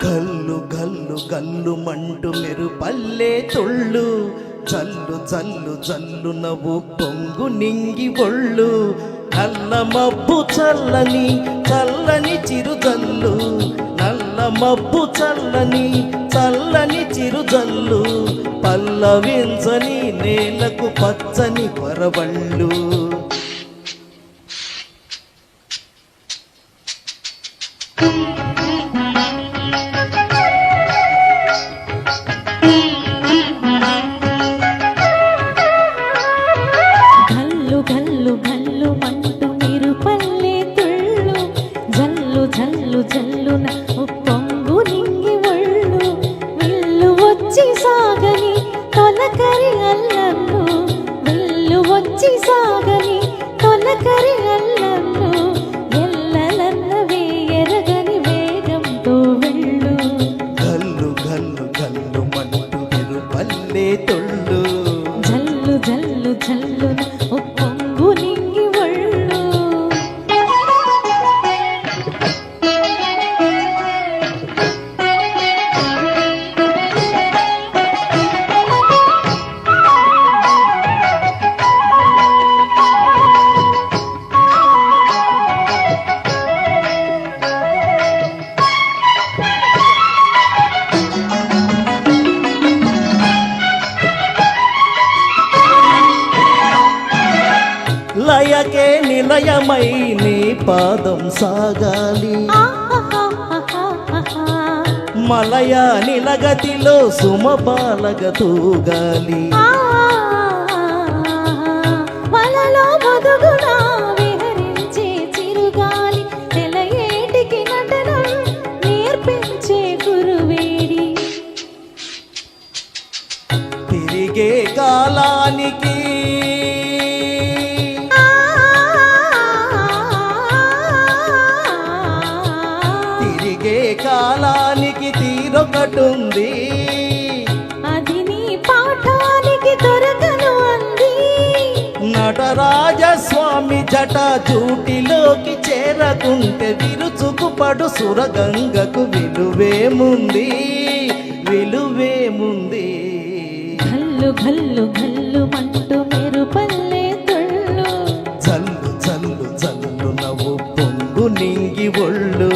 గల్లు గల్లు గల్లు మంటు మెరుపల్లే తుళ్ళు, జల్లు జల్లు జల్లు నవ్వు పొంగు నింగి ఒళ్ళు. నల్ల మబ్బు చల్లని చల్లని చిరుజల్లు, నల్ల మబ్బు చల్లని చల్లని చిరుజల్లు. పల్లవించని నేలకు పచ్చని పరవళ్ళు. గల్లు గల్లు గల్లు మంటు మెరుపల్లే తుళ్ళు, జల్లు జల్లు జల్లున పొంగు నింగి ఒళ్ళు. విల్లు వచ్చి సాగని తొలకరి అల్లల్లు, విల్లు వచ్చి సాగని తొలకరి అల్లల్లు. ఎల్లలన్న వేయరగని వేగంతో వెళ్ళు. గల్లు గల్లు గల్లు మంటు మెరుపల్లే తుళ్ళు, జల్లు జల్లు జల్లున పొంగు నింగి ఒళ్ళు. లయకే నిలయమై నీ పాదం సాగాలి. మలయ నిలగతిలో సుమబాలగ తూగాలి. వలలో మొదుగున విహరించే చిరుగాలి, నెలయేటికి నటనం నేర్పించే గురువేడి. తిరిగే కాలానికి తిరిగే కాలానికి తీరొకటుంది, అది నీ పాఠానికి దొరకను అంది. నటరాజస్వామి జట జూటిలోకి చేరకుంటే విరుచుకుపడు సురగంగకు విలువేముంది, విలువేముంది. గల్లు గల్లు గల్లు మంటు మెరుపల్లే తుళ్ళు, జల్లు జల్లు జల్లు నవ్వు పొంగు నింగి ఒళ్ళు.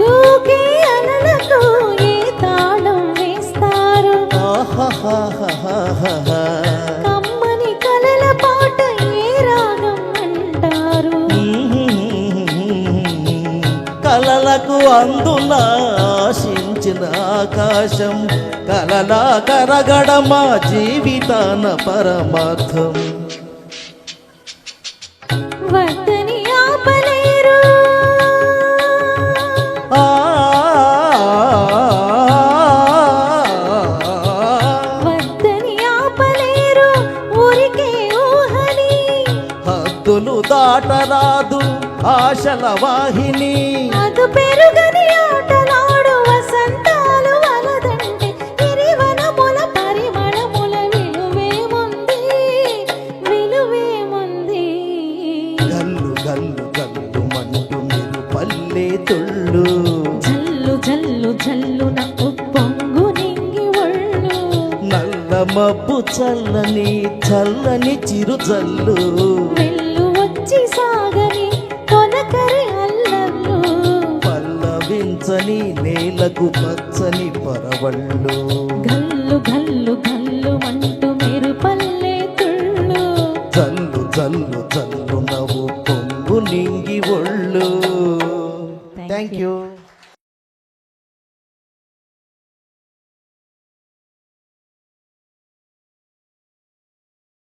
తూగే అలలకు ఏ తాళం వేస్తారు, కమ్మని కలల పాట ఏ రాగం అంటారు. కలలకు అందున ఆశించిన ఆకాశం, కలలా కరగడమా జీవితాన పరమార్థం. వద్దని ఆపలేరు, ఆ వద్దని ఆపలేరు ఊరికే ఊహని. హద్దులు దాటరాదు ఆశల వాహిని. అదు పెరుగని ఆటలాడు వసంతాలు వలదంటే గిరివనముల పరిమళముల విలువేముంది, విలువేముంది. గల్లు గల్లు గల్లు మంటు మెరుపల్లే తుళ్ళు, జల్లు జల్లు జల్లున పొంగు నింగి ఒళ్ళు. నల్ల మబ్బు చల్లని చల్లని చిరుజల్లు. వెళ్ళు వచ్చి సాగని తొలకరి అల్లల్లు, పల్లవించని నేలకు పచ్చని పరవళ్ళు. గల్లు గల్లు గల్లు మంటు మెరుపల్లే తుళ్ళు, జల్లు జల్లు జల్లు నవ్వు పొంగు నింగి ఒళ్ళు. Thank you.